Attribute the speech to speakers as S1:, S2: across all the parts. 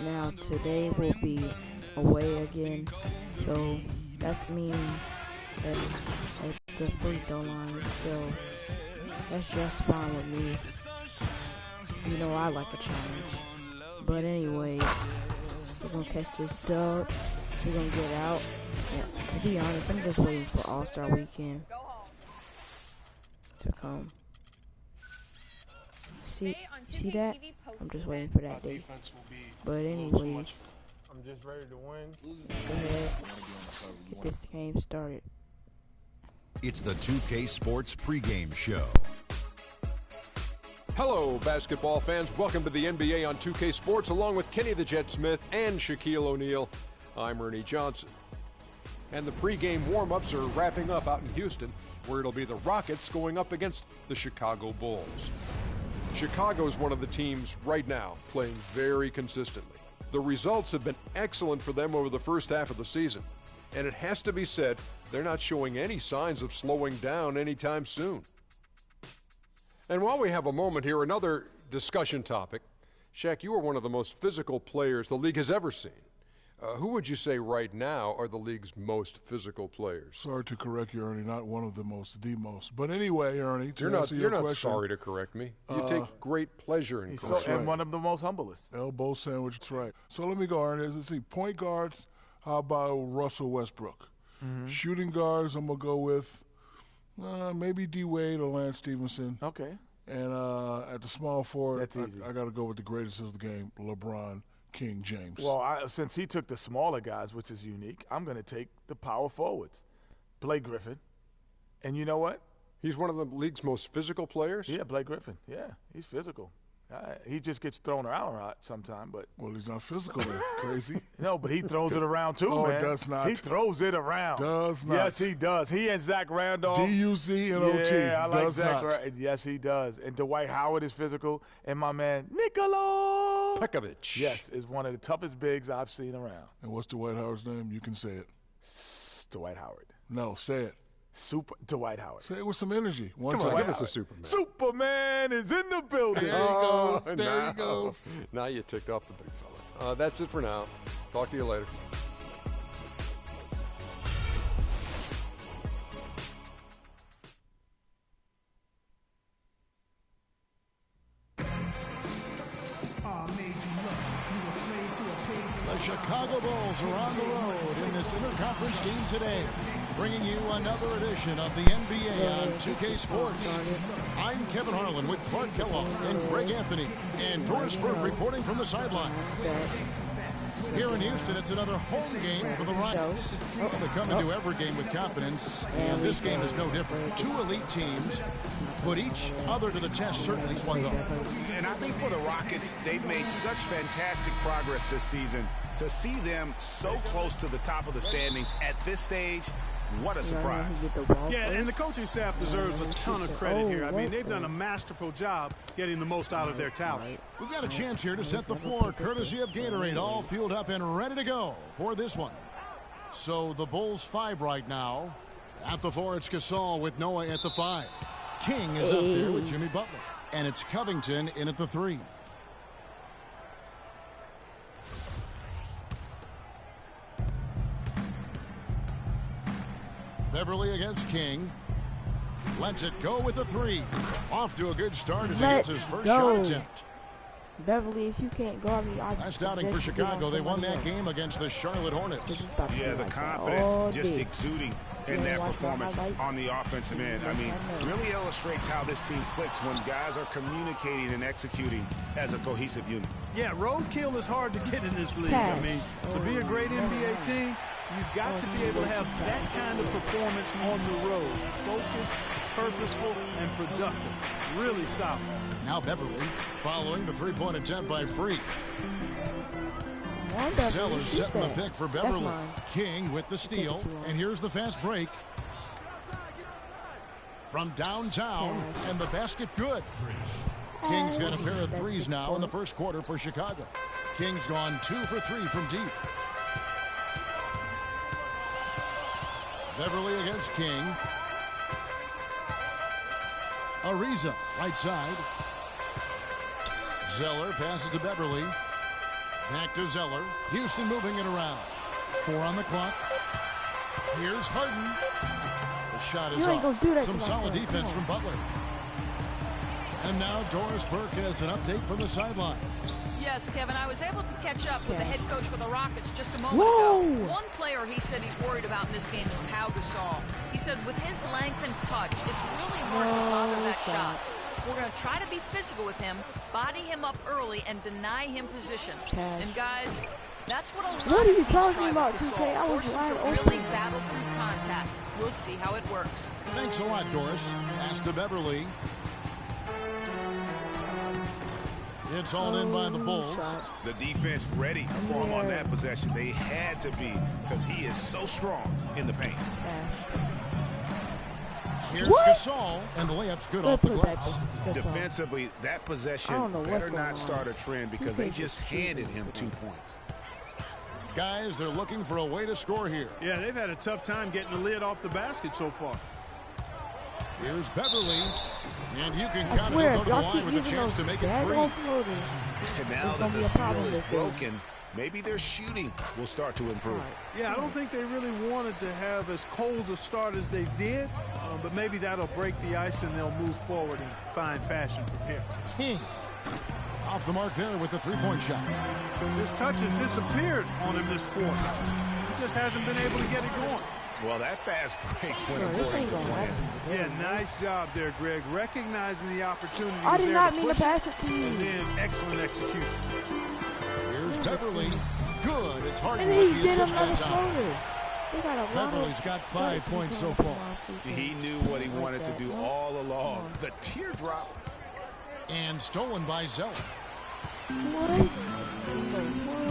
S1: Now today will be away again, so that means that at the free throw line, so that's just fine with me. You know I like a challenge. But anyways, we're gonna catch this dub. We're gonna get out. Yeah, to be honest, I'm just waiting for All-Star Weekend to come. See that? I'm just waiting for that day. But anyways,
S2: I'm just ready to win.
S1: go ahead, get this game started.
S3: It's the 2K Sports pregame show.
S4: Hello, basketball fans. Welcome to the NBA on 2K Sports, along with Kenny the Jet Smith and Shaquille O'Neal. I'm Ernie Johnson. And the pregame warm-ups are wrapping up out in Houston, where it'll be the Rockets going up against the Chicago Bulls. Chicago is one of the teams right now playing very consistently. The results have been excellent for them over the first half of the season. And it has to be said, they're not showing any signs of slowing down anytime soon. And while we have a moment here, another discussion topic. Shaq, you are one of the most physical players the league has ever seen. Who would you say right now are the league's most physical players?
S5: Sorry to correct you, Ernie. Not one of the most, the most. But anyway, Ernie, to
S4: You're
S5: answer your
S4: not
S5: question,
S4: sorry to correct me. You take great pleasure in correcting.
S2: And one of the most humblest.
S5: elbow sandwich. That's right. So let me go, Ernie. Let's see. Point guards, how about Russell Westbrook? Shooting guards, I'm going to go with maybe D. Wade or Lance Stevenson.
S2: Okay.
S5: And at the small forward,
S2: That's easy.
S5: I got to go with the greatest of the game, LeBron King James.
S2: Well, since he took the smaller guys, which is unique, I'm going to take the power forwards. Blake Griffin. And you know what?
S4: He's one of the league's most physical players?
S2: Yeah, Blake Griffin. Yeah, he's physical. He just gets thrown around a lot sometimes, but
S5: Well, he's not physical then. Crazy.
S2: no, but he throws it around too,
S5: Oh,
S2: man.
S5: does not.
S2: He throws it around.
S5: Does not.
S2: Yes, he does. He and Zach Randolph.
S5: D-U-Z-N-O-T.
S2: Yeah, I like
S5: does
S2: Zach.
S5: not.
S2: Yes, he does. And Dwight Howard is physical, and my man Nikola
S4: Pekovic.
S2: Yes, is one of the toughest bigs I've seen around.
S5: And what's Dwight Howard's name? You can say it.
S2: Dwight Howard.
S5: No, say it.
S2: Super Dwight Howard.
S5: Say it with some energy. One
S4: Come on,
S5: time.
S4: give us a Superman.
S2: Superman is in the building.
S5: There he goes.
S4: Oh,
S5: There
S4: now.
S5: he goes.
S4: Now you ticked off the big fella. That's it for now. Talk to you later.
S6: The Chicago Bulls are on the road in this interconference game today, bringing you another edition of the NBA on 2K Sports. I'm Kevin Harlan with Clark Kellogg and Greg Anthony, and Doris Burke reporting from the sideline. Here in Houston, it's another home game for the Rockets. Well, they come into every game with confidence, and this game is no different. Two elite teams put each other to the test, certainly one though.
S7: And I think for the Rockets, they've made such fantastic progress this season. To see them so close to the top of the standings at this stage, what a surprise.
S8: Yeah, and the coaching staff deserves a ton of credit here. I mean, they've done a masterful job getting the most out of their talent.
S6: We've got a chance here to set the floor, courtesy of Gatorade, all fueled up and ready to go for this one. So the Bulls 5 right now. At the 4, it's Gasol with Noah at the 5. King is up there with Jimmy Butler. And it's Covington in at the 3. Beverly against King. Lets it go with a 3. Off to a good start as he gets his first shot attempt.
S1: Beverly, if you can't guard me,
S6: Last outing for Chicago, they won that game against the Charlotte Hornets.
S7: Yeah, the confidence just exuding in that performance on the offensive end. I mean, really illustrates how this team clicks when guys are communicating and executing as a cohesive unit.
S8: Yeah, roadkill is hard to get in this league. I mean, to be a great NBA team, you've got to be able to have that kind of performance on the road. Focused, purposeful, and productive. Really solid.
S6: Now Beverly following the three-point attempt by Free. Zeller setting the pick for Beverly. King with the steal. And here's the fast break. From downtown, and the basket good. King's got a pair of threes now in the first quarter for Chicago. King's gone 2 for 3 from deep. Beverly against King. Ariza, right side. Zeller passes to Beverly. Back to Zeller. Houston moving it around. 4 on the clock. Here's Harden. The shot is off. Some solid defense from Butler. And now Doris Burke has an update from the sideline.
S9: Yes, Kevin, I was able to catch up with the head coach for the Rockets just a moment ago. One player he said he's worried about in this game is Pau Gasol. He said with his length and touch, it's really hard to bother that shot. We're going to try to be physical with him, body him up early, and deny him position. And guys, that's what a lot
S1: What are you
S9: of teams
S1: talking
S9: try
S1: about,
S9: with
S1: 2K? I
S9: Gasol.
S1: was
S9: Force him
S1: wide
S9: to
S1: open.
S9: really battle through contact. We'll see how it works.
S6: Thanks a lot, Doris. Pass to Beverly. It's all in by the Bulls.
S7: The defense ready for him on that possession. They had to be because he is so strong in the paint.
S6: Here's Gasol, and the layup's good off the glass.
S7: Defensively, that possession better not start a trend because they just handed him 2 points.
S6: Guys, they're looking for a way to score here.
S8: Yeah, they've had a tough time getting the lid off the basket so far.
S6: Here's Beverly. And you can count it go to the line with a chance to make it 3.
S7: And now that the seal is broken, maybe their shooting will start to improve.
S8: Yeah, I don't think they really wanted to have as cold a start as they did, but maybe that'll break the ice and they'll move forward in fine fashion from here.
S6: King off the mark there with the 3-point shot.
S8: His touch has disappeared on him this quarter. He just hasn't been able to get it going.
S7: Well, that fast break went according to plan.
S8: Yeah, nice job there, Greg. Recognizing the opportunity.
S1: I did not mean to pass it to you.
S8: And then excellent execution.
S6: Here's Beverly. Good. It's hard to
S1: And
S6: get
S1: he
S6: the
S1: did
S6: assist that
S1: another
S6: time.
S1: floater.
S6: Beverly's got 5 points so far.
S7: He knew what he wanted to do all along. The teardrop.
S6: And stolen by Zeller.
S1: What?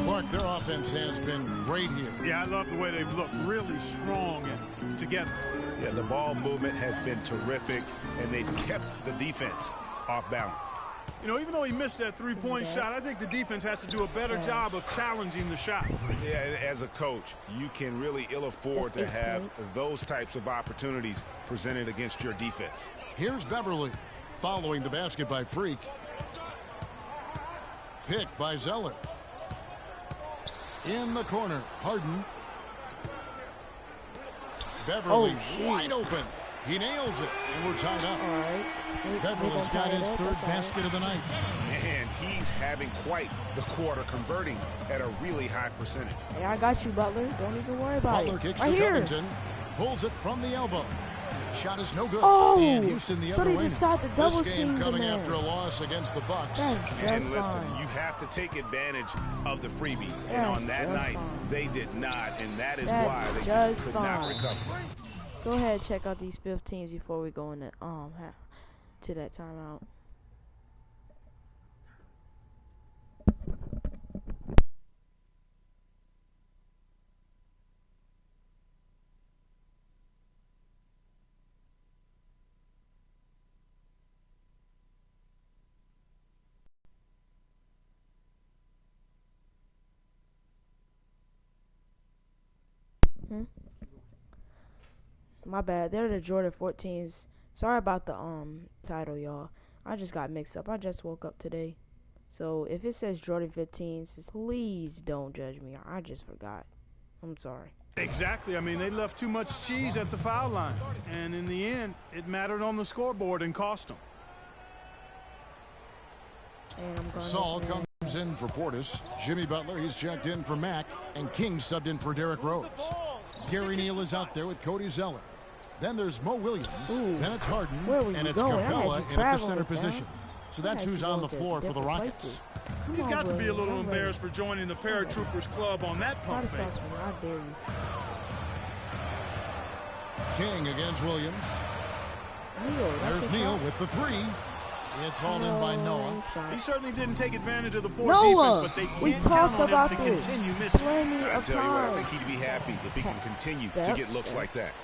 S6: Clark, their offense has been great here.
S8: Yeah, I love the way they've looked really strong and together.
S7: Yeah, the ball movement has been terrific, and they've kept the defense off balance.
S8: You know, even though he missed that 3-point shot, I think the defense has to do a better job of challenging the shot.
S7: Yeah, as a coach, you can really ill afford to have those types of opportunities presented against your defense.
S6: Here's Beverly following the basket by Freak. Pick by Zeller. In the corner, Harden. Beverly wide open. He nails it, and we're tied up. Beverly's got his 3rd basket of the night.
S7: Man, he's having quite the quarter, converting at a really high percentage.
S1: Hey, I got you, Butler. Don't even worry about
S6: Butler
S1: it.
S6: kicks
S1: Right
S6: to
S1: here.
S6: Covington. Pulls it from the elbow. Shot is no good.
S1: Oh,
S6: and Houston the
S1: so
S6: other
S1: they
S6: way.
S1: decided to double
S6: This game
S1: team the
S6: coming
S1: man.
S6: after a loss against the Bucks.
S7: And listen, you have to take advantage of the freebies. And on that night, they did not, and that is why they just could not recover.
S1: Go ahead and check out these 5 teams before we go into to that timeout. My bad. They're the Jordan 14s. Sorry about the title, y'all. I just got mixed up. I just woke up today. So if it says Jordan 15s, please don't judge me. I just forgot. I'm sorry.
S8: Exactly. I mean, they left too much cheese at the foul line. And in the end, it mattered on the scoreboard and cost them.
S1: And I'm going
S6: Saul comes in for Portis. Jimmy Butler, he's checked in for Mack. And King subbed in for Derrick Rose. Gary Neal is out there with Cody Zeller. Then there's Mo Williams. Then it's Harden. And it's Capella in at the center position. So that's who's on the floor for the Rockets.
S8: He's got to be a little embarrassed for joining the Paratroopers Club on that pump fake.
S1: I dare you.
S6: King against Williams. There's Neal with the 3. It's all in by Noah.
S8: He certainly didn't take advantage of the poor defense, but they can't count on him to continue missing.
S7: I tell you what, I think he'd be happy if he can continue to get looks like that.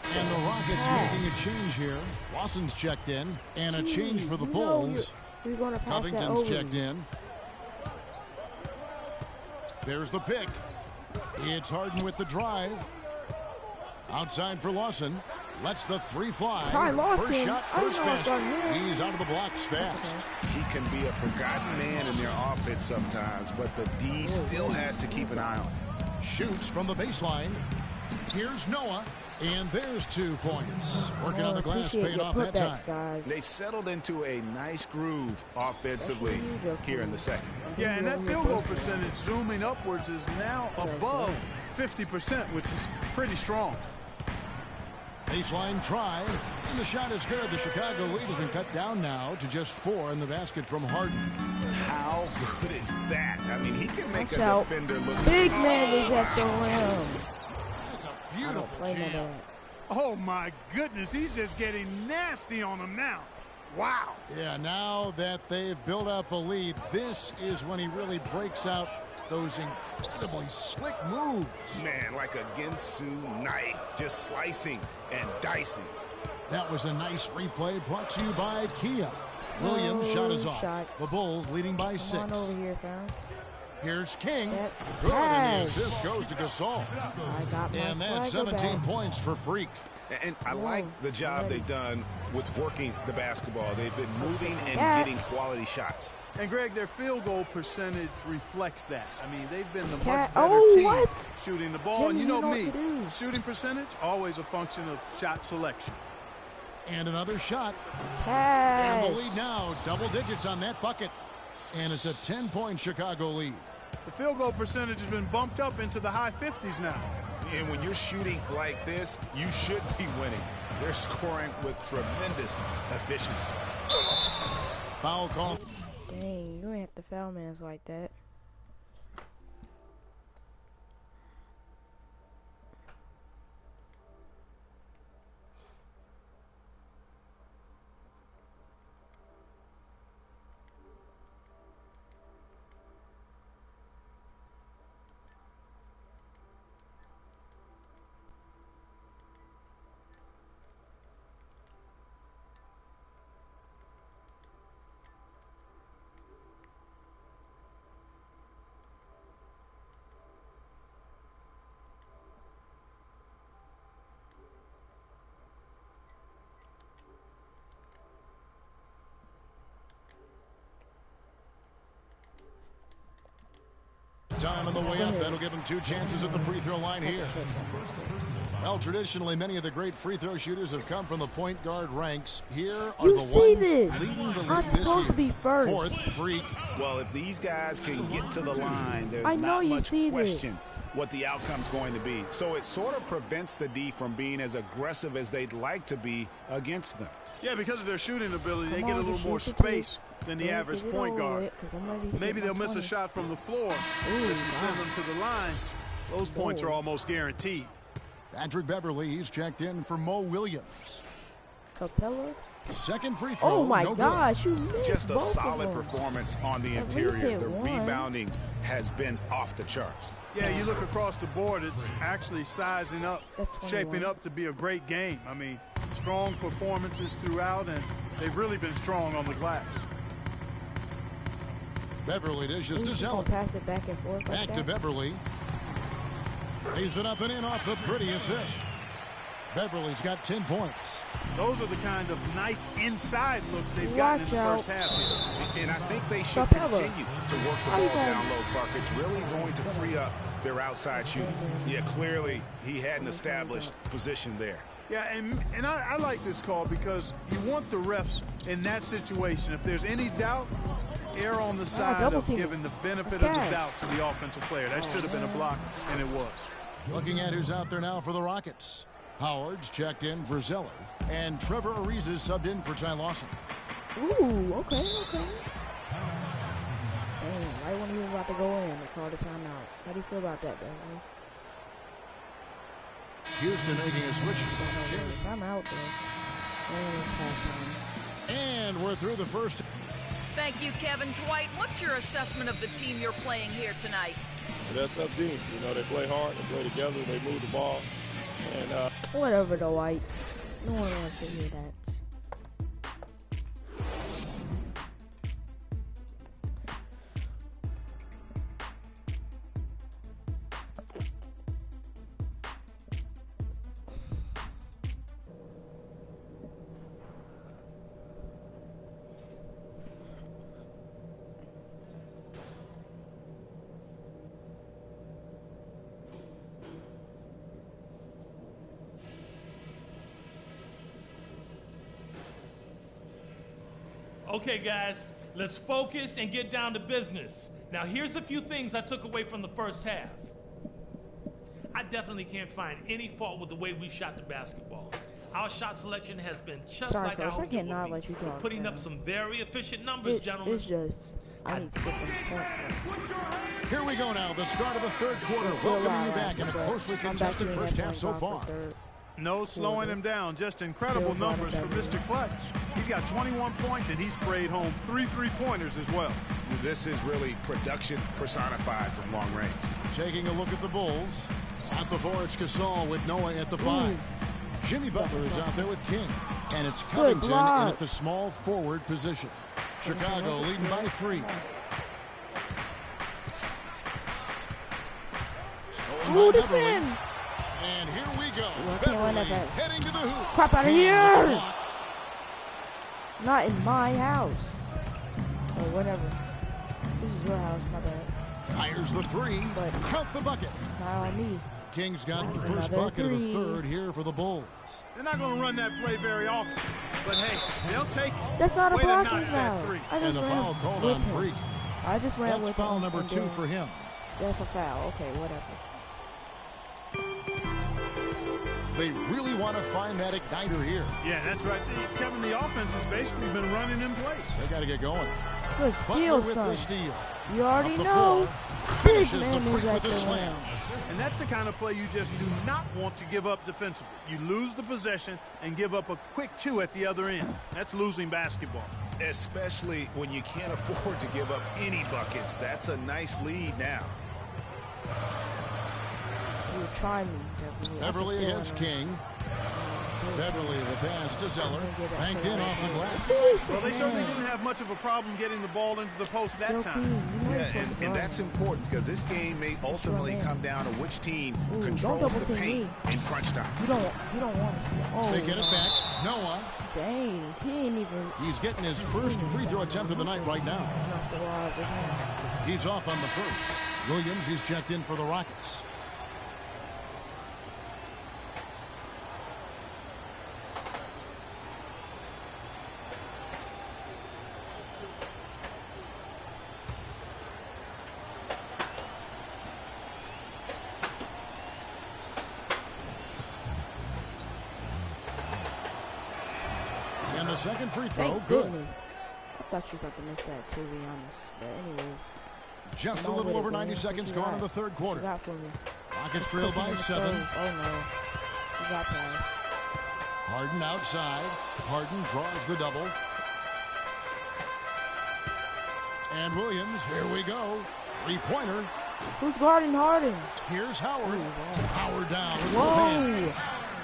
S6: And the Rockets making a change here. Lawson's checked in, and a change for the Bulls. Covington's checked in. There's the pick. It's Harden with the drive. Outside for Lawson. Lets the three fly.
S1: Ty lost
S6: First
S1: him.
S6: shot,
S1: I
S6: first
S1: know I
S6: miss.
S1: thought him.
S6: He's out of the blocks fast.
S7: He can be a forgotten man in their offense sometimes, but the D still has to keep an eye on him.
S6: Shoots from the baseline. Here's Noah. And there's 2 points. Working on the glass, paying off that time.
S1: Guys.
S7: They've settled into a nice groove offensively here in the second.
S8: Yeah, and that field goal percentage zooming upwards is now above 50%, which is pretty strong.
S6: Baseline try, and the shot is good. The Chicago lead has been cut down now to just 4 in the basket from Harden.
S7: How good is that? I mean, he can make
S1: Watch
S7: a
S1: out.
S7: defender look.
S1: Big man is at the rim.
S6: That's a beautiful jam.
S8: Oh, my goodness. He's just getting nasty on him now. Wow.
S6: Yeah, now that they've built up a lead, this is when he really breaks out those incredibly slick moves.
S7: Man, like a Ginsu knife, just slicing and dicing.
S6: That was a nice replay brought to you by Kia. Williams shot is off. The Bulls leading by 6.
S1: Come on over here, fam.
S6: Here's King.
S1: That's
S6: good, and the
S1: bad.
S6: assist goes to Gasol.
S1: I got my
S6: And that's
S1: swagger
S6: 17
S1: back.
S6: points for Freak.
S7: And I like the job they've done with working the basketball. They've been moving and
S1: Yes.
S7: getting quality shots.
S8: And, Greg, their field goal percentage reflects that. I mean, they've been the much
S1: Cat-
S8: better
S1: oh,
S8: team
S1: what?
S8: shooting the ball.
S1: Jimmy,
S8: and you
S1: you
S8: know
S1: know
S8: me,
S1: what to do.
S8: shooting percentage, always a function of shot selection.
S6: And another shot.
S1: Cash.
S6: And the lead now, double digits on that bucket. And it's a 10-point Chicago lead.
S8: The field goal percentage has been bumped up into the high 50s now.
S7: And when you're shooting like this, you should be winning. They're scoring with tremendous efficiency.
S6: Foul call.
S1: Dang, you ain't have to foul mans like that.
S6: Time on the way up. That'll give him 2 chances at the free throw line here. Well, traditionally, many of the great free throw shooters have come from the point guard ranks. Here are
S1: You
S6: the
S1: see
S6: ones
S1: this.
S6: leading the
S1: I'm
S6: league this
S1: supposed to
S6: year.
S1: be first.
S6: Fourth, Freak.
S7: Well, if these guys can get to the line, there's
S1: I know
S7: not
S1: you
S7: much
S1: see
S7: question
S1: this.
S7: what the outcome's going to be. So it sort of prevents the D from being as aggressive as they'd like to be against them.
S8: Yeah, because of their shooting ability, they
S1: Come
S8: get a
S1: on,
S8: little
S1: just
S8: more
S1: shoot the
S8: space than the
S1: Get
S8: average
S1: it
S8: point
S1: over
S8: guard.
S1: with, 'cause I'm ready to
S8: Maybe
S1: get
S8: they'll
S1: my
S8: miss a
S1: 20.
S8: shot from the floor.
S1: Ooh,
S8: If you send them to the line, those points are almost guaranteed.
S6: Patrick Beverly, he's checked in for Mo Williams.
S1: Capella.
S6: Second free throw.
S1: Oh my
S6: no good.
S1: gosh, you missed
S7: Just a
S1: both
S7: solid
S1: of them.
S7: performance on the
S1: At least
S7: interior.
S1: hit
S7: The
S1: one.
S7: rebounding has been off the charts.
S8: Yeah, you look across the board, it's actually sizing up,
S1: That's 21.
S8: shaping up to be a great game. I mean, strong performances throughout, and they've really been strong on the glass.
S6: Beverly dishes to
S1: Ooh,
S6: Zeller.
S1: gonna pass it back and forth like
S6: Back to
S1: that.
S6: Beverly. Lays it up and in off the pretty assist. Beverly's got 10 points.
S8: Those are the kind of nice inside looks they've gotten in the
S1: Watch
S8: first half here.
S7: And I think they should
S1: Capella.
S7: continue to work the ball down low, Clark. It's really going to free up their outside shooting. Yeah, clearly he had an established position there.
S8: Yeah, and I like this call because you want the refs in that situation. If there's any doubt, err on the side
S1: double
S8: of
S1: team.
S8: giving the benefit of
S1: That's
S8: the
S1: cash.
S8: doubt to the offensive player. That should have been a block, and it was.
S6: Looking at who's out there now for the Rockets. Howard's checked in for Zeller. And Trevor Ariza is subbed in for Ty Lawson.
S1: Ooh, okay. Dang, right when he was about to go in, they called a timeout. How do you feel about that, Beverly?
S6: Houston making a switch.
S1: Timeout, though. And it's halftime.
S6: And we're through the first.
S9: Thank you, Kevin. Dwight, what's your assessment of the team you're playing here tonight?
S10: They're a tough team. You know, they play hard, they play together, they move the ball. And
S1: Whatever, the White. No one wants to hear that.
S11: Okay, guys, let's focus and get down to business. Now, here's a few things I took away from the first half. I definitely can't find any fault with the way we shot the basketball. Our shot selection has been just
S1: Sorry,
S11: like
S1: Coach,
S11: our
S1: I cannot let you talk.
S11: We're putting up some very efficient numbers, gentlemen.
S1: It's just, I need to get them points in.
S6: Here we go now, the start of the third quarter. Welcoming you back in a closely contested first half so far.
S8: No slowing him down. Just incredible numbers for Mr. Clutch. He's got 21 points, and he's sprayed home 3 3-pointers as well.
S7: This is really production personified from long range.
S6: Taking a look at the Bulls. At the 4, it's Gasol with Noah at the 5. Jimmy Butler is out there with King. And it's Covington in at the small forward position. Chicago leading by 3.
S1: Ooh, this man!
S6: And here we go. Beverly heading to the hoop.
S1: Crap out of here! Not in my house. Or whatever. This is your house, my bad.
S6: Fires the 3. But count the bucket.
S1: Not on me.
S6: King's got the first bucket of the third here for the Bulls.
S8: They're not going to run that play very often. But hey, they'll take it.
S1: That's not a passing foul.
S6: And the foul called on Freak.
S1: I just ran with
S6: That's foul number 2 for him.
S1: That's a foul. Okay, whatever.
S6: They really want to find that igniter here.
S8: Yeah, that's right. Kevin, the offense has basically been running in place.
S6: They got to get going.
S1: Good steal, son.
S6: The steal.
S1: You already know.
S6: Finishes the break with a slam.
S8: And that's the kind of play you just do not want to give up defensively. You lose the possession and give up a quick 2 at the other end. That's losing basketball.
S7: Especially when you can't afford to give up any buckets. That's a nice lead now.
S1: You try me,
S6: Beverly against King. Beverly, the pass to Zeller. Banked in off the glass.
S8: Well, they certainly didn't have much of a problem getting the ball into the post that time.
S7: Yeah, and that's important because this game may ultimately come down to which team controls the paint in crunch time.
S1: You don't want to see it. Oh,
S6: they get it back. Noah.
S1: Dang, he ain't even.
S6: He's getting his first free throw attempt of the night right now. He's off on the first. Williams, he's checked in for the Rockets. Second free throw,
S1: Thank
S6: good.
S1: Goodness. I thought you were about to miss that, to be honest. But anyways.
S6: Just a little over 90 seconds gone in the third quarter. Rockets trail by 7.
S1: Oh, no. You got pass.
S6: Harden outside. Harden draws the double. And Williams, here we go. 3-pointer.
S1: Who's guarding Harden?
S6: Here's Howard. Howard down with
S1: both
S6: hands.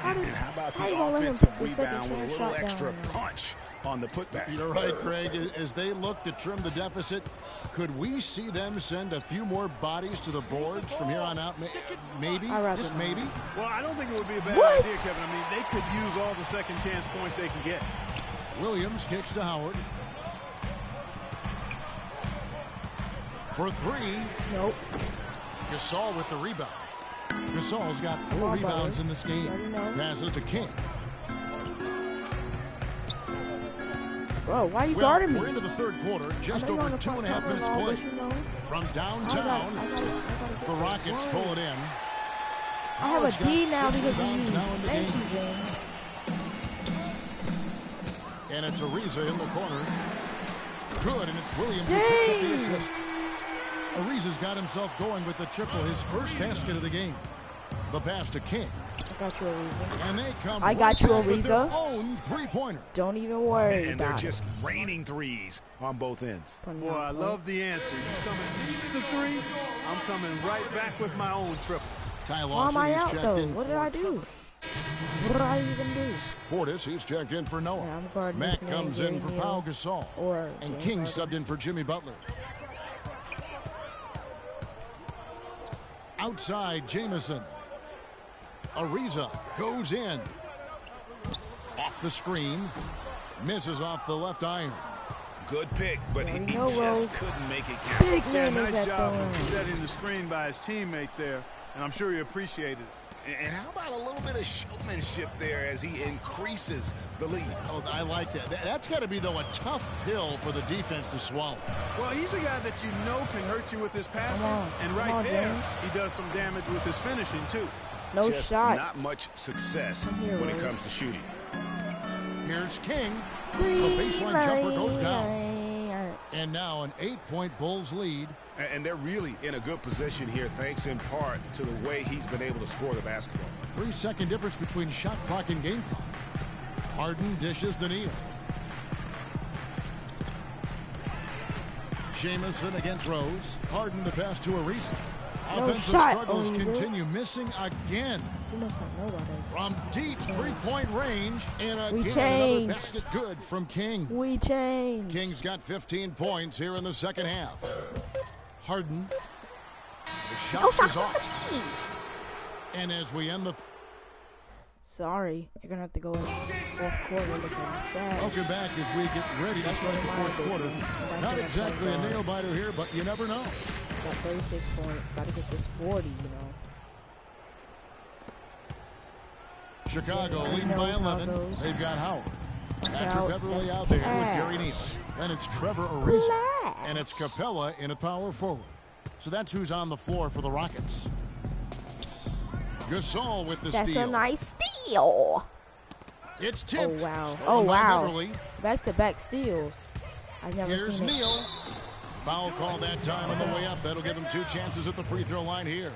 S7: How about the offensive rebound with a little extra punch on the putback?
S6: You're right, Craig. As they look to trim the deficit, could we see them send a few more bodies to the boards from here on out? Maybe? Just maybe?
S8: Well, I don't think it would be a bad idea, Kevin. I mean, they could use all the second chance points they can get.
S6: Williams kicks to Howard. For 3.
S1: Nope.
S6: Gasol with the rebound. Gasol's got 4 rebounds in this game. Passes to King.
S1: Bro, why are you guarding me?
S6: We're into the third quarter. Just over 2.5 minutes played. From downtown, the Rockets pull it in.
S1: I have a D now because of you. Thank you, James.
S6: And it's Ariza in the corner. Good, and it's Williams who picks up the assist. Ariza's got himself going with the triple, his first basket of the game. The pass to King.
S1: I got you, Ariza.
S6: And they come
S1: I got you,
S6: Ariza. Own 3-pointer.
S1: Don't even worry.
S7: And they're just raining threes on both ends.
S8: Boy, I love the answer. You coming deep to 3, I'm coming right back with my own triple.
S6: Ty
S1: Why am I
S6: Lawson,
S1: out, though? What did I do? What did I even do?
S6: Portis, he's checked in for Noah.
S1: Yeah,
S6: Mack comes in for Pau Gasol. And King subbed in for Jimmy Butler. Outside, Jamison. Ariza goes in. Off the screen. Misses off the left iron.
S7: Good pick, but he just couldn't make it count.
S8: Yeah, nice job of setting the screen by his teammate there, and I'm sure he appreciated it.
S7: And how about a little bit of showmanship there as he increases the lead?
S6: Oh, I like that. That's got to be, though, a tough pill for the defense to swallow.
S8: Well, he's a guy that you know can hurt you with his passing. And
S1: Come
S8: right
S1: on,
S8: there,
S1: James.
S8: he does some damage with his finishing, too.
S1: No
S7: Just
S1: shots.
S7: not much success
S1: Here,
S7: when it
S1: Rose.
S7: comes to shooting.
S6: Here's King. The baseline jumper goes down. And now an 8-point Bulls lead.
S7: And they're really in a good position here, thanks in part to the way he's been able to score the basketball.
S6: 3-second difference between shot clock and game clock. Harden dishes to Neal. Jamison against Rose. Harden the pass to Ariza.
S1: No
S6: Offensive
S1: shot,
S6: struggles
S1: Ariza.
S6: continue, missing again.
S1: You must not know about this.
S6: From deep three-point range, and
S1: We
S6: again
S1: changed.
S6: another basket good from King.
S1: We changed.
S6: King's got 15 points here in the second half. Harden. The shot is off. And as we end the
S1: Sorry, you're gonna have to go in fourth quarter looking sad.
S6: welcome back as we get ready to start the fourth quarter. Not exactly a nail biter here, but you never know.
S1: Got 36 points. Gotta get this 40, you know.
S6: Chicago
S1: Yeah,
S6: leading
S1: knows
S6: by
S1: how it
S6: 11.
S1: goes.
S6: They've got Howard. Patrick
S1: out.
S6: Beverly
S1: Let's
S6: out there with
S1: pass.
S6: Gary Neal. Then it's Trevor Ariza.
S1: Relax.
S6: And it's Capella in a power forward. So that's who's on the floor for the Rockets. Gasol with the
S1: That's
S6: steal.
S1: a nice steal.
S6: It's tipped.
S1: Oh, wow.
S6: Stolen
S1: Oh,
S6: by
S1: wow.
S6: Beverly.
S1: Back-to-back steals. I've never
S6: Here's
S1: seen it.
S6: Neal. Foul call that time on the way up. That'll give him 2 chances at the free throw line here.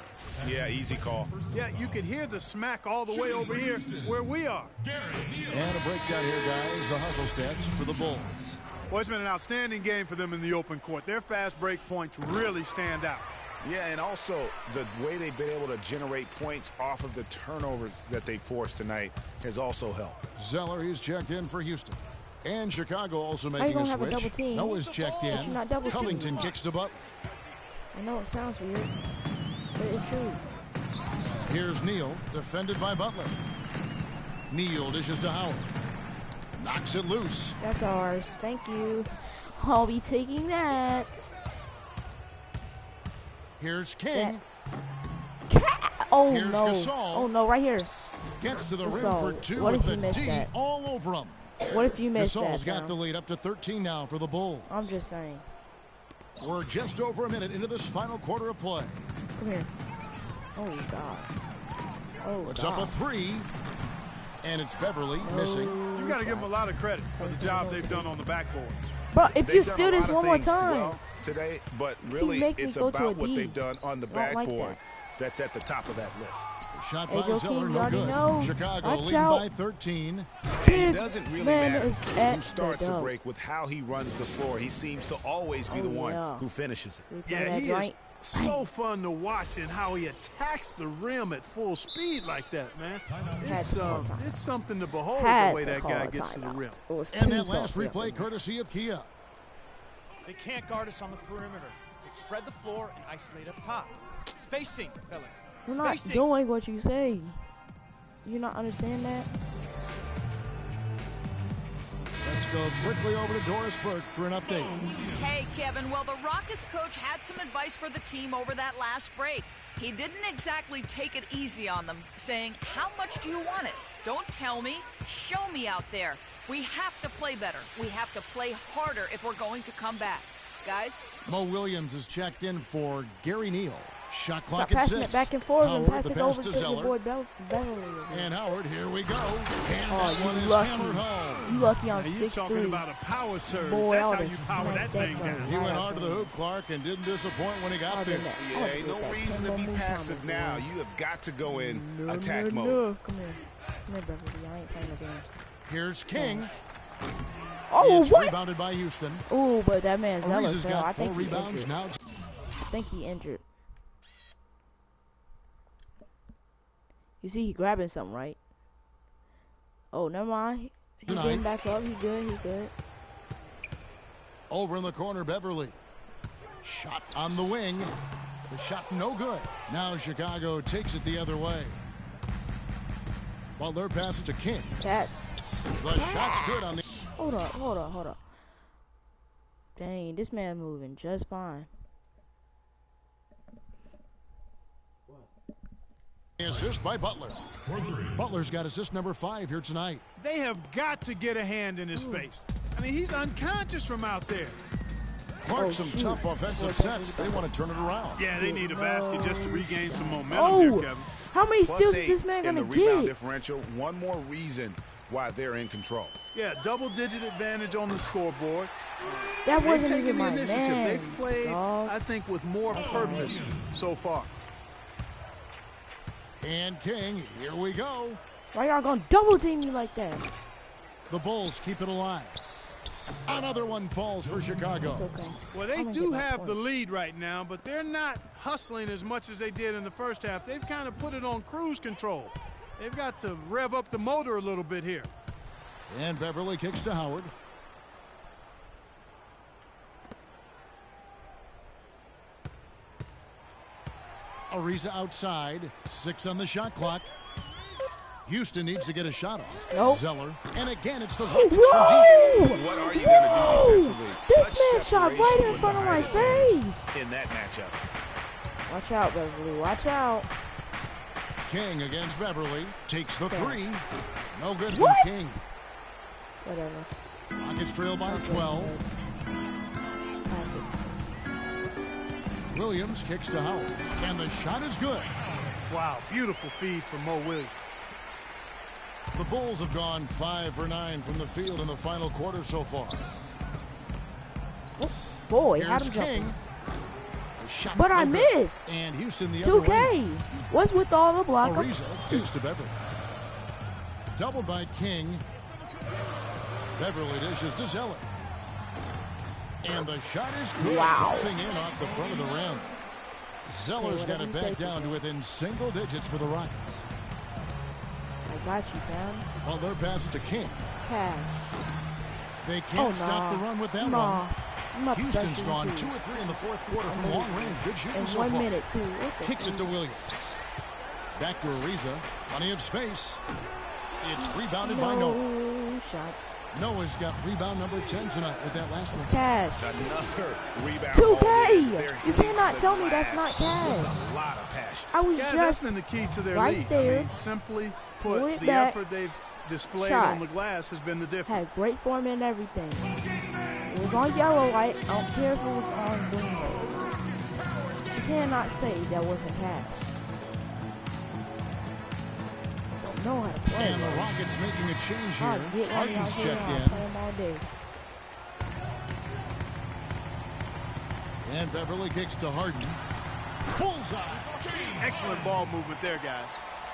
S7: Yeah, easy call.
S8: Yeah, you could hear the smack all the way over here where we are.
S6: And a breakdown here, guys. The hustle stats for the Bulls.
S8: Well, it's been an outstanding game for them in the open court. Their fast break points really stand out.
S7: Yeah, and also the way they've been able to generate points off of the turnovers that they forced tonight has also helped.
S6: Zeller, he's checked in for Houston. And Chicago also
S1: you
S6: making a
S1: gonna have a
S6: switch.
S1: double team?
S6: Noah's checked
S1: But
S6: in.
S1: you're not double
S6: Covington
S1: team.
S6: kicks to Butler.
S1: I know it sounds weird, but it's true.
S6: Here's Neal, defended by Butler. Neal dishes to Howard. Knocks it loose.
S1: That's ours. Thank you. I'll be taking that.
S6: Here's King.
S1: Oh,
S6: Here's
S1: no.
S6: Gasol.
S1: Oh, no, right here.
S6: Gets to the rim
S1: Gasol.
S6: for 2
S1: What
S6: with
S1: if you
S6: the
S1: missed
S6: D
S1: that?
S6: all over him.
S1: What if you missed
S6: Gasol's
S1: that,
S6: got the
S1: Tom?
S6: lead up to 13 now for the Bulls.
S1: I'm just saying.
S6: We're just over a minute into this final quarter of play.
S1: Come here. Oh, God. Oh,
S6: Puts
S1: God.
S6: up a 3. And it's Beverly missing.
S8: You got to give them a lot of credit for the job they've done on the backboard.
S1: Bro, if
S7: They've
S1: you
S7: done
S1: steal
S7: a
S1: this
S7: lot of
S1: one more
S7: things
S1: time.
S7: well today, but
S1: You
S7: really
S1: make me
S7: it's
S1: go to a
S7: about what
S1: D.
S7: they've done on the
S1: I don't like
S7: backboard
S1: that.
S7: that's at the top of that list.
S6: Shot
S1: Hey,
S6: by
S1: Joakim,
S6: Zeller,
S1: you
S6: no
S1: already
S6: good.
S1: know.
S6: Chicago
S1: Watch
S6: leading
S1: out.
S6: by 13.
S7: It doesn't really
S1: man
S7: matter
S1: is at
S7: who starts
S1: the
S7: a
S1: dunk.
S7: break with how he runs the floor. He seems to always be
S1: Oh,
S7: the one
S1: yeah.
S7: who finishes it.
S1: We play
S8: Yeah,
S1: that
S8: he
S1: joint.
S8: is so fun to watch and how he attacks the rim at full speed like that, man.
S1: Had to call time.
S8: It's something to behold
S1: Had
S8: the way
S1: to
S8: that
S1: call
S8: guy
S1: a
S8: gets to the
S1: timeout.
S8: rim.
S1: It was
S6: And
S1: too
S6: that last
S1: saucy up
S6: replay
S1: in there.
S6: courtesy of Kia.
S12: They can't guard us on the perimeter. They spread the floor and isolate up top. Spacing, fellas.
S1: We're not
S12: Spacing.
S1: doing what you say. You not understand that?
S6: Let's go quickly over to Doris Burke for an update.
S9: Hey, Kevin. Well, the Rockets coach had some advice for the team over that last break. He didn't exactly take it easy on them, saying, how much do you want it? Don't tell me. Show me out there. We have to play better. We have to play harder if we're going to come back. Guys?
S6: Mo Williams is checked in for Gary Neal. Shot
S1: Stop
S6: clock at
S1: passing
S6: 6.
S1: it back and forth and
S6: Howard,
S1: pass
S6: the
S1: it
S6: pass
S1: over
S6: to
S1: to your
S6: Zeller.
S1: boy Beverly.
S6: And Howard, here we go. And
S1: Oh,
S6: that one
S1: you
S6: is
S1: lucky.
S6: hammered home.
S1: You lucky I'm
S8: Now, you're
S1: 6'3".
S8: talking about a power surge.
S1: Boy,
S8: That's
S1: I
S8: how
S1: would've
S8: you power
S1: smacked
S8: that thing
S1: that
S8: down.
S1: thing.
S6: He went hard to the hoop, Clark, and didn't disappoint when he got there.
S7: Yeah, ain't no reason to be passive now. You have got to go in attack mode.
S1: No. Come here. Come here, Beverly. I ain't playing no games.
S6: Here's King.
S1: Oh,
S6: It's
S1: what?
S6: rebounded by Houston.
S1: Oh, but that man Zeller
S6: Ariza's
S1: fell. I
S6: got 4
S1: think he
S6: rebounds
S1: injured.
S6: now.
S1: I think he injured. You see, he grabbing something, right? Oh, never mind. He
S6: Tonight.
S1: getting back up. He good. He good.
S6: Over in the corner, Beverly. Shot on the wing. The shot no good. Now Chicago takes it the other way. Well, their pass it to King.
S1: Cats.
S6: The shot's good on the...
S1: Hold up. Dang, this man moving just fine.
S6: Assist by Butler. Butler's got assist number 5 here tonight.
S8: They have got to get a hand in his face. I mean, he's unconscious from out there.
S6: Clark, some tough offensive sets. They want to turn it around.
S8: Yeah, they need a basket just to regain some momentum here, Kevin.
S1: How many steals is this man going to
S7: get? Rebound
S1: get?
S7: differential, one more reason why they're in control.
S8: Yeah, double-digit advantage on the scoreboard.
S1: That wasn't
S8: even
S1: my
S8: initiative.
S1: Man,
S8: They've played, I think, with more purpose so far.
S6: And King, here we go.
S1: Why y'all gonna double team me like that?
S6: The Bulls keep it alive. Another one falls for Chicago.
S1: Okay.
S8: Well, they do have the lead right now, but they're not hustling as much as they did in the first half. They've kind of put it on cruise control. They've got to rev up the motor a little bit here.
S6: And Beverly kicks to Howard. Ariza outside. 6 on the shot clock. Houston needs to get a shot off.
S1: Nope.
S6: Zeller. And again, it's the Rockets from deep.
S7: What are you going to do defensively?
S1: This man shot right in front of my face.
S7: In that matchup.
S1: Watch out, Beverly. Watch out.
S6: King against Beverly. Takes the 3. No good from
S1: What?
S6: King.
S1: Whatever.
S6: Rockets trail by 12.
S1: Pass it.
S6: Williams kicks to Howard. And the shot is good.
S8: Wow, beautiful feed from Mo Williams.
S6: The Bulls have gone 5 for 9 from the field in the final quarter so far.
S1: Oh, boy,
S6: Here's
S1: him
S6: King.
S1: jumping.
S6: Shot
S1: But I
S6: no good.
S1: missed.
S6: And Houston the other
S1: 2K.
S6: way.
S1: What's with all the block?
S6: Ariza kicks to Beverly. Doubled by King. Beverly dishes to Zeller. And the shot is good.
S1: Wow.
S6: Dropping in off the front of the rim. Zeller's got it back down to within single digits for the Rockets.
S1: I got you, man.
S6: Well, their pass to King.
S1: Pass.
S6: They can't stop the run with that one. Houston's gone 2 or 3 in the fourth quarter from long range. Good shooting so far.
S1: In 1 minute, too.
S6: Kicks it to Williams. Back to Ariza. Plenty of space. It's rebounded by Noah.
S1: Shot.
S6: Noah's got rebound number 10 tonight with that last one.
S1: Cash.
S7: Another rebound.
S1: 2K. You cannot tell me that's not cash.
S7: A lot of passion.
S1: I was
S8: Guys,
S1: just
S8: that's been the key to their
S1: right
S8: lead.
S1: there.
S8: I mean, simply put, the
S1: back.
S8: effort they've displayed
S1: Shot.
S8: on the glass has been the difference.
S1: Had great form and everything. It was on yellow light. I don't care if it was on green light. You cannot say that wasn't cash. Don't know how to play.
S6: And the Rockets making a change here. Harden's checked
S1: I'll
S6: in.
S1: play him all day.
S6: And Beverly kicks to Harden. Bullseye.
S8: Excellent ball movement there, guys.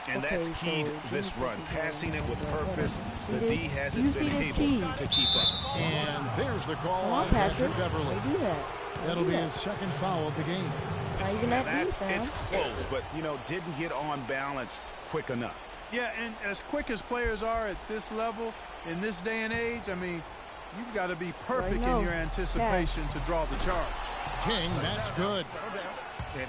S7: And that's key to this run. Passing it with purpose. The D hasn't
S1: You
S7: been
S1: see this
S7: able
S1: cheese?
S7: to keep up.
S6: And there's the call
S1: Come
S6: on
S1: on, Patrick.
S6: Patrick Beverly.
S1: They do that.
S6: That'll be his second foul of the game.
S1: It's not even that deep, man.
S7: It's close, but, didn't get on balance quick enough.
S8: Yeah, and as quick as players are at this level, in this day and age, I mean, you've got to be perfect in your anticipation to draw the charge.
S6: King, that's good.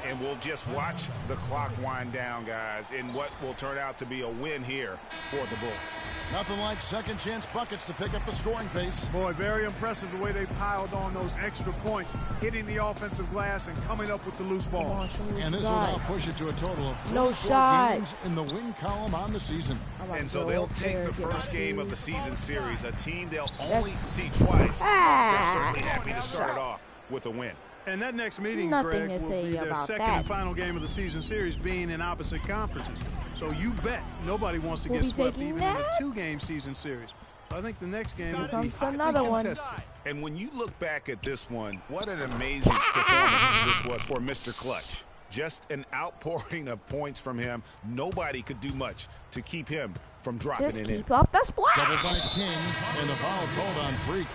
S7: And we'll just watch the clock wind down, guys, in what will turn out to be a win here for the Bulls.
S6: Nothing like second chance buckets to pick up the scoring pace.
S8: Boy, very impressive the way they piled on those extra points, hitting the offensive glass and coming up with the loose ball.
S6: And this will now push it to a total of 44
S1: No shots.
S6: games in the win column on the season.
S7: And so they'll take the first game of the season series, a team they'll only see twice. They're certainly happy to start it off with a win.
S8: And that next meeting,
S1: Nothing
S8: Greg,
S1: to
S8: will
S1: say
S8: be their
S1: about
S8: second
S1: that.
S8: and final game of the season series, being in opposite conferences. So you bet nobody wants to
S1: We'll
S8: get
S1: be
S8: swept
S1: taking
S8: even in a
S1: Nets.
S8: 2-game season series. I think the next game will be
S1: comes
S8: hotly
S1: another one.
S8: contested.
S7: And when you look back at this one, what an amazing performance this was for Mr. Clutch. Just an outpouring of points from him. Nobody could do much to keep him from dropping
S1: Just
S7: it in.
S1: keep up the splash.
S6: Double by King, and the foul called on Freak.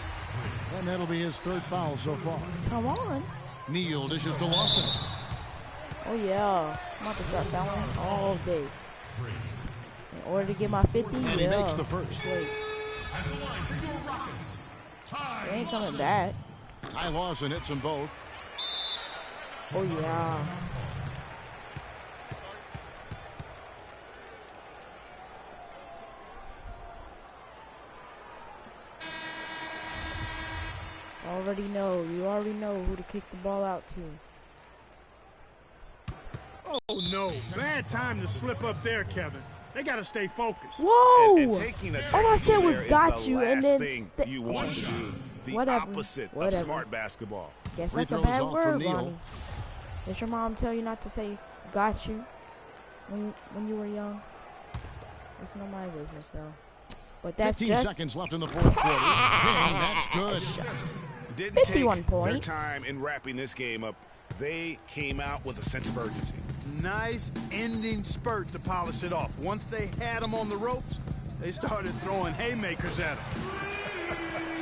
S6: And that'll be his third foul so far.
S1: Come on.
S6: Neal dishes to Lawson.
S1: Oh, yeah. I'm about to start fouling all day. In order to get my 50,
S6: And he makes the first.
S1: Wait. They ain't coming back.
S6: Ty Lawson hits them both.
S1: Oh, yeah. You already know who to kick the ball out to.
S8: Oh, no. Bad time to slip up there, Kevin. They got to stay focused.
S1: Whoa!
S7: And taking a
S1: All I said was
S7: there
S1: got
S7: is
S1: you,
S7: the
S1: and
S7: last
S1: then
S7: thing you want to do. The opposite of smart basketball.
S1: Guess
S6: Free
S1: that's a
S6: throws
S1: bad
S6: off
S1: word,
S6: for Neal.
S1: Ronnie. Did your mom tell you not to say "got you" when you were young? It's not my business, though. But that's
S6: 15
S1: just
S6: seconds left in the fourth quarter. King, that's good.
S7: Didn't
S1: 51
S7: take their
S1: points.
S7: time in wrapping this game up. They came out with a sense of urgency.
S8: Nice ending spurt to polish it off. Once they had him on the ropes, they started throwing haymakers at him.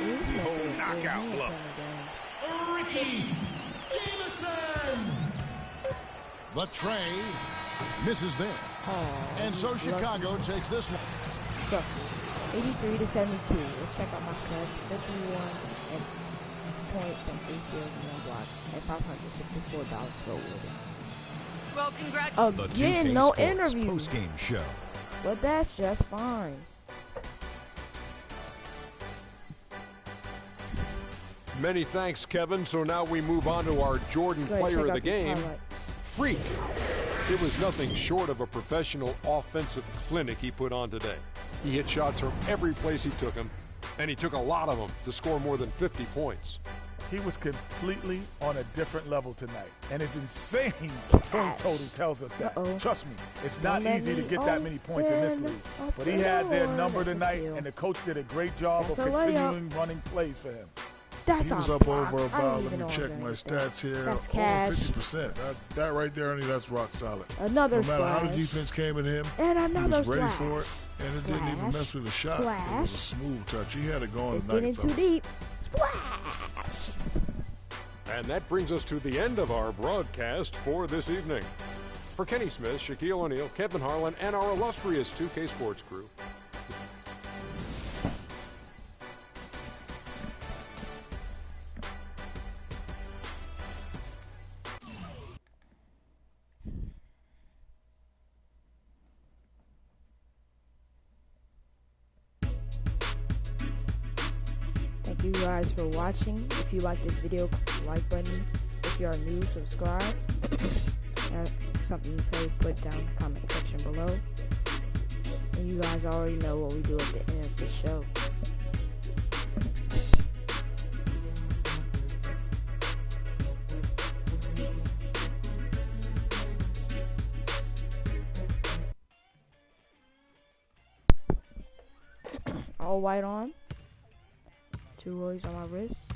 S7: The whole knockout look.
S13: Ricky Jameson.
S6: The tray misses there. And so Chicago takes this one.
S1: So, 83 to 72. Let's check out my stats. 51 points and 3 steals and 1 block and $564 go with it.
S9: Well, congrats.
S3: The
S1: Again,
S3: 2K
S1: no
S3: Sports
S1: interview.
S3: post-game show.
S1: But that's just fine.
S4: Many thanks, Kevin. So now we move on to our Jordan
S1: Go ahead,
S4: player
S1: check
S4: of the
S1: out these
S4: game,
S1: highlights.
S4: Freak. It was nothing short of a professional offensive clinic he put on today. He hit shots from every place he took them, and he took a lot of them to score more than 50 points.
S2: He was completely on a different level tonight, and his insane point total tells us that. Trust me, it's not easy to get that many points in this league. But he had their number tonight, and the coach did a great job of continuing running plays for him.
S5: He was up over about, let me check my stats here, over 50%. That right there, Ernie, that's rock solid.
S1: Another
S5: No matter how the
S1: splash.
S5: defense came at him,
S1: And
S5: he
S1: another
S5: was ready
S1: splash.
S5: for it, and it didn't even mess with the shot. It was a
S1: Splash.
S5: smooth touch. He had it going
S1: It's
S5: tonight,
S1: getting too
S5: fellas.
S1: deep. Splash!
S4: And that brings us to the end of our broadcast for this evening. For Kenny Smith, Shaquille O'Neal, Kevin Harlan, and our illustrious 2K Sports crew,
S1: Thank you guys for watching. If you like this video, click the like button. If you are new, subscribe. Have something to say, put down in the comment section below. And you guys already know what we do at the end of the show. All white on. 2 rollies on my wrist.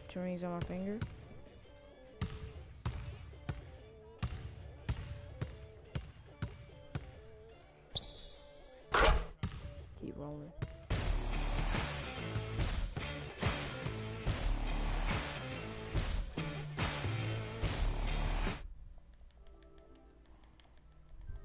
S1: 2 rings on my finger. Keep rolling.